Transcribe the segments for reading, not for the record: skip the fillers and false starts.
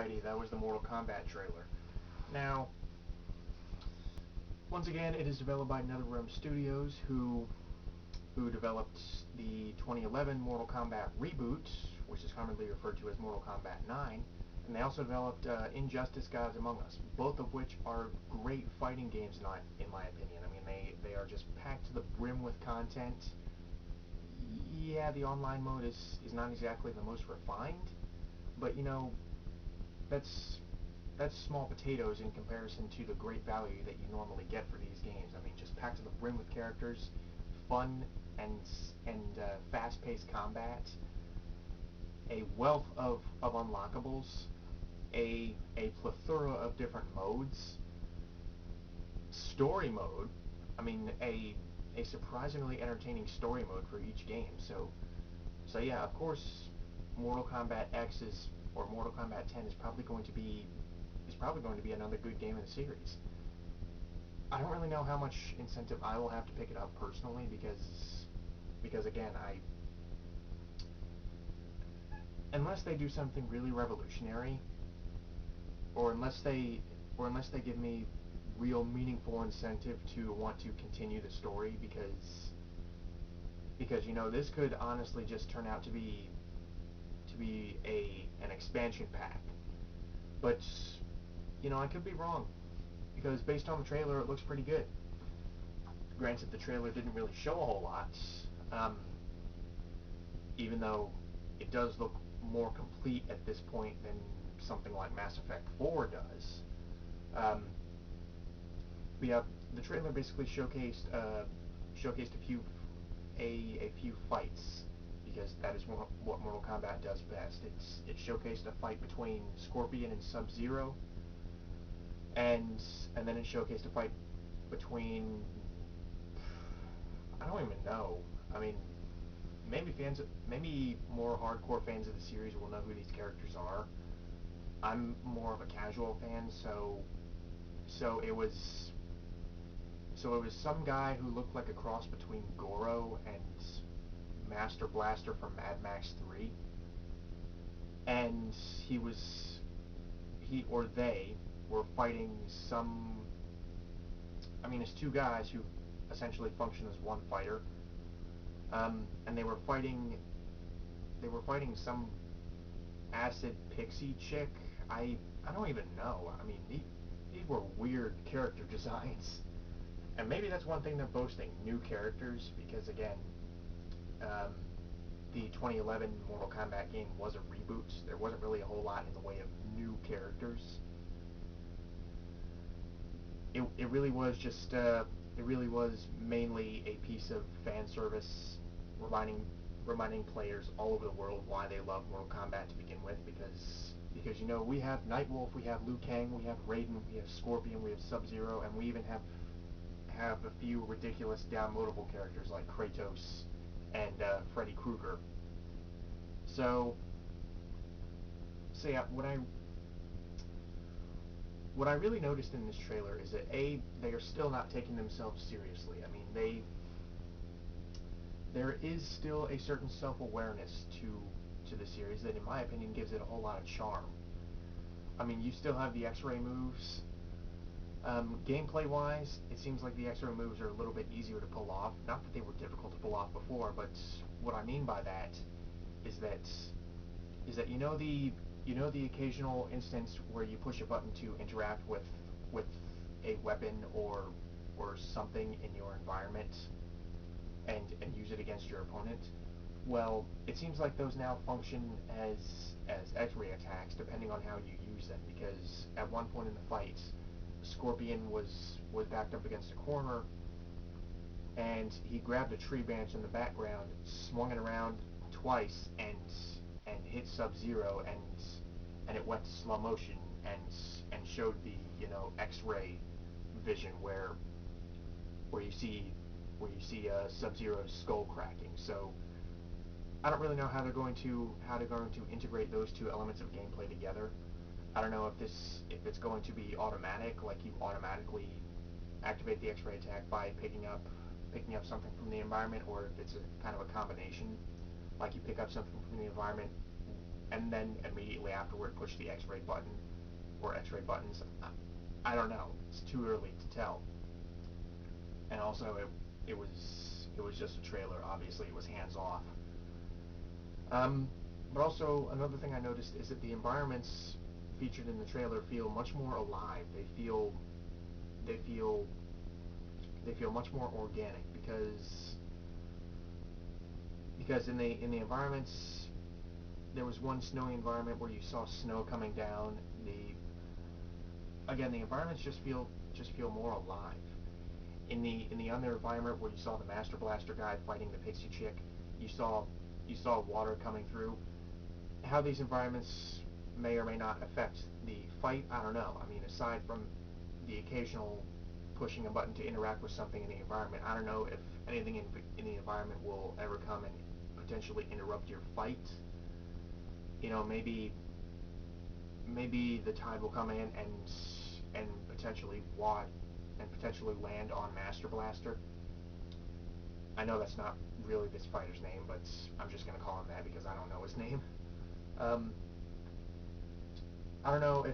Alrighty, that was the Mortal Kombat trailer. Now, once again, it is developed by NetherRealm Studios, who developed the 2011 Mortal Kombat reboot, which is commonly referred to as Mortal Kombat 9, and they also developed Injustice: Gods Among Us, both of which are great fighting games, in my opinion. I mean, they are just packed to the brim with content. Yeah, the online mode is not exactly the most refined, but you know, that's that's small potatoes in comparison to the great value that you normally get for these games. I mean, just packed to the brim with characters, fun and fast-paced combat, a wealth of unlockables, a plethora of different modes, story mode. I mean, a surprisingly entertaining story mode for each game. So yeah, of course, Mortal Kombat X is or Mortal Kombat 10 is probably going to be another good game in the series. I don't really know how much incentive I will have to pick it up personally because again, I unless they do something really revolutionary or unless they give me real meaningful incentive to want to continue the story because you know, this could honestly just turn out to be an expansion pack. But you know, I could be wrong because based on the trailer, it looks pretty good. Granted, the trailer didn't really show a whole lot, um, even though it does look more complete at this point than something like Mass Effect 4 does. Um, but yeah, the trailer basically showcased a few fights because that is what Mortal Kombat does best. It showcased a fight between Scorpion and Sub-Zero, and then it showcased a fight between, I don't even know. I mean, maybe more hardcore fans of the series will know who these characters are. I'm more of a casual fan, so it was some guy who looked like a cross between Goro and Master Blaster from Mad Max 3, and he or they were fighting some. I mean, it's two guys who essentially function as one fighter, and they were fighting some acid pixie chick. I don't even know. I mean, these were weird character designs, and maybe that's one thing they're boasting: new characters. Because again, um, the 2011 Mortal Kombat game was a reboot. There wasn't really a whole lot in the way of new characters. It really was just it really was mainly a piece of fan service, reminding players all over the world why they love Mortal Kombat to begin with, because you know, we have Nightwolf, we have Liu Kang, we have Raiden, we have Scorpion, we have Sub-Zero, and we even have a few ridiculous downloadable characters like Kratos and Freddy Krueger. So yeah, what I really noticed in this trailer is that they are still not taking themselves seriously. I mean, there is still a certain self-awareness to the series that, in my opinion, gives it a whole lot of charm. I mean, you still have the X-ray moves. Gameplay-wise, it seems like the X-ray moves are a little bit easier to pull off. Not that they were difficult to pull off before, but what I mean by that is that you know the occasional instance where you push a button to interact with a weapon or something in your environment and use it against your opponent. Well, it seems like those now function as X-ray attacks depending on how you use them, because at one point in the fight, Scorpion was backed up against a corner, and he grabbed a tree branch in the background, swung it around twice, and hit Sub-Zero, and it went to slow motion and showed the, you know, X-ray vision where you see Sub-Zero's skull cracking. So I don't really know how they're going to integrate those two elements of gameplay together. I don't know if it's going to be automatic, like you automatically activate the X-ray attack by picking up something from the environment, or if it's a kind of a combination, like you pick up something from the environment and then immediately afterward push the X-ray button or X-ray buttons. I don't know. It's too early to tell. And also, it was just a trailer. Obviously, it was hands off. Um, but also another thing I noticed is that the environments featured in the trailer feel much more alive. They feel they feel much more organic because in the environments, there was one snowy environment where you saw snow coming down. The environments just feel more alive. In the other environment where you saw the Master Blaster guy fighting the Pixie Chick, you saw water coming through. How these environments may or may not affect the fight, I don't know. I mean, aside from the occasional pushing a button to interact with something in the environment, I don't know if anything in the environment will ever come and potentially interrupt your fight. You know, maybe the tide will come in and potentially land on Master Blaster. I know that's not really this fighter's name, but I'm just gonna call him that because I don't know his name. Um, I don't know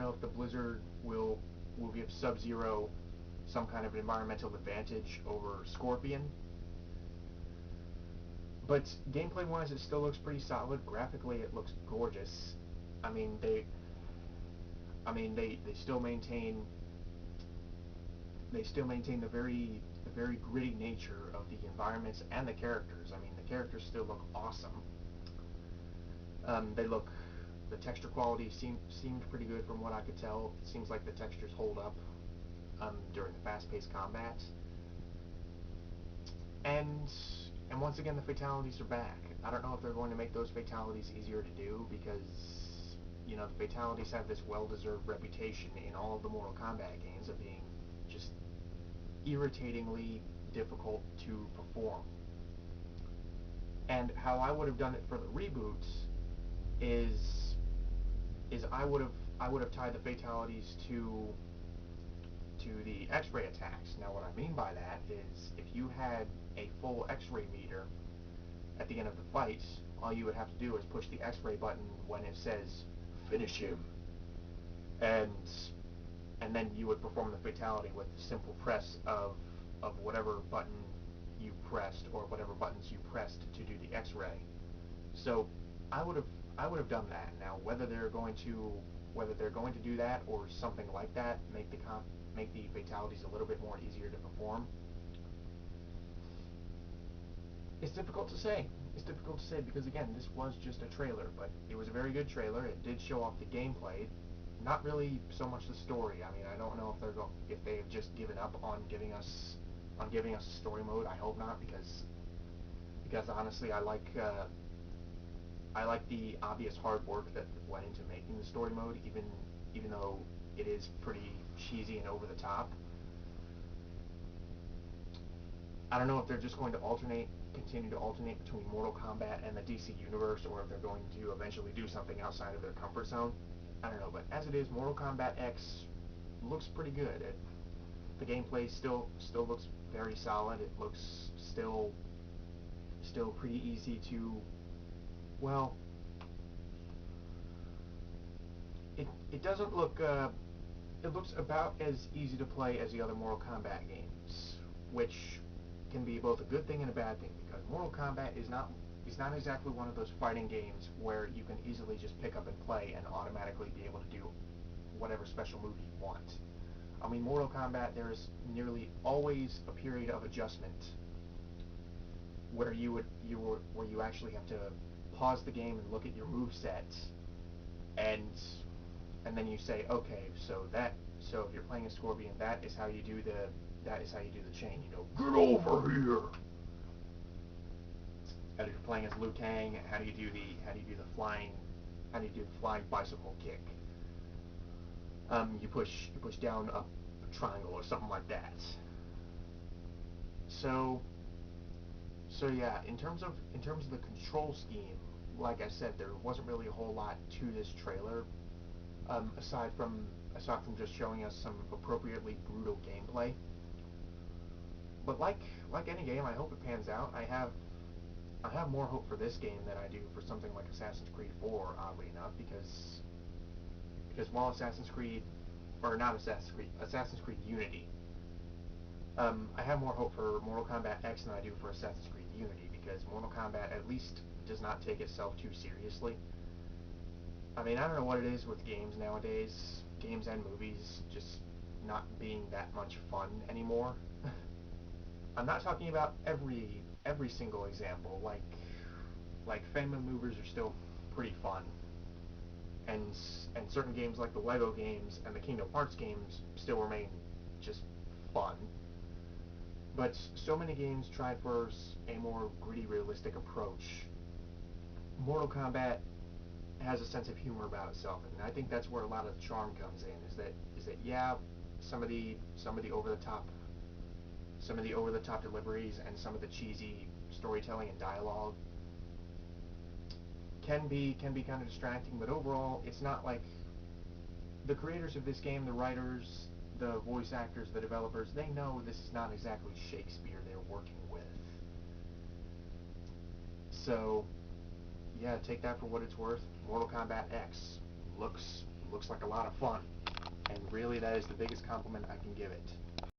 if the Blizzard will give Sub-Zero some kind of environmental advantage over Scorpion. But gameplay-wise, it still looks pretty solid. Graphically, it looks gorgeous. I mean, they still maintain the very gritty nature of the environments and the characters. I mean, the characters still look awesome. They look The texture quality seemed pretty good from what I could tell. It seems like the textures hold up during the fast-paced combat. And once again, the fatalities are back. I don't know if they're going to make those fatalities easier to do because, you know, the fatalities have this well-deserved reputation in all of the Mortal Kombat games of being just irritatingly difficult to perform. And how I would have done it for the reboot is I would have tied the fatalities to the X-ray attacks. Now, what I mean by that is if you had a full X-ray meter at the end of the fight, all you would have to do is push the X-ray button when it says "Finish him," and then you would perform the fatality with the simple press of whatever button you pressed or whatever buttons you pressed to do the X-ray. So I would have done that. Now, whether they're going to do that or something like that, make the fatalities a little bit more easier to perform, it's difficult to say. It's difficult to say because, again, this was just a trailer, but it was a very good trailer. It did show off the gameplay, not really so much the story. I mean, I don't know if they have just given up on giving us a story mode. I hope not, because honestly, I like the obvious hard work that went into making the story mode, even though it is pretty cheesy and over the top. I don't know if they're just going to continue to alternate between Mortal Kombat and the DC Universe, or if they're going to eventually do something outside of their comfort zone. I don't know, but as it is, Mortal Kombat X looks pretty good. The gameplay still looks very solid. It looks still pretty easy to, well, it doesn't look, it looks about as easy to play as the other Mortal Kombat games, which can be both a good thing and a bad thing, because Mortal Kombat is not exactly one of those fighting games where you can easily just pick up and play and automatically be able to do whatever special move you want. I mean, Mortal Kombat, there's nearly always a period of adjustment where you actually have to pause the game and look at your moveset, and then you say, okay, so if you're playing a Scorpion, that is how you do the chain. You know, get over here. And if you're playing as Liu Kang, how do you do the flying bicycle kick? You push down, up, triangle, or something like that. So yeah, in terms of the control scheme, like I said, there wasn't really a whole lot to this trailer, aside from just showing us some appropriately brutal gameplay. But like any game, I hope it pans out. I have more hope for this game than I do for something like Assassin's Creed 4, oddly enough, because while Assassin's Creed, or not Assassin's Creed Unity, I have more hope for Mortal Kombat X than I do for Assassin's Creed Unity, because Mortal Kombat at least does not take itself too seriously. I mean, I don't know what it is with games nowadays, games and movies, just not being that much fun anymore. I'm not talking about every single example. Like Family Movers are still pretty fun, and and certain games like the Lego games and the Kingdom Hearts games still remain just fun. But so many games try for a more gritty, realistic approach. Mortal Kombat has a sense of humor about itself, and I think that's where a lot of the charm comes in. Is that yeah, some of the over the top deliveries and some of the cheesy storytelling and dialogue can be kind of distracting, but overall, it's not like the creators of this game, the writers, the voice actors, the developers, they know this is not exactly Shakespeare they're working with. So, yeah, take that for what it's worth. Mortal Kombat X looks looks like a lot of fun, and really that is the biggest compliment I can give it.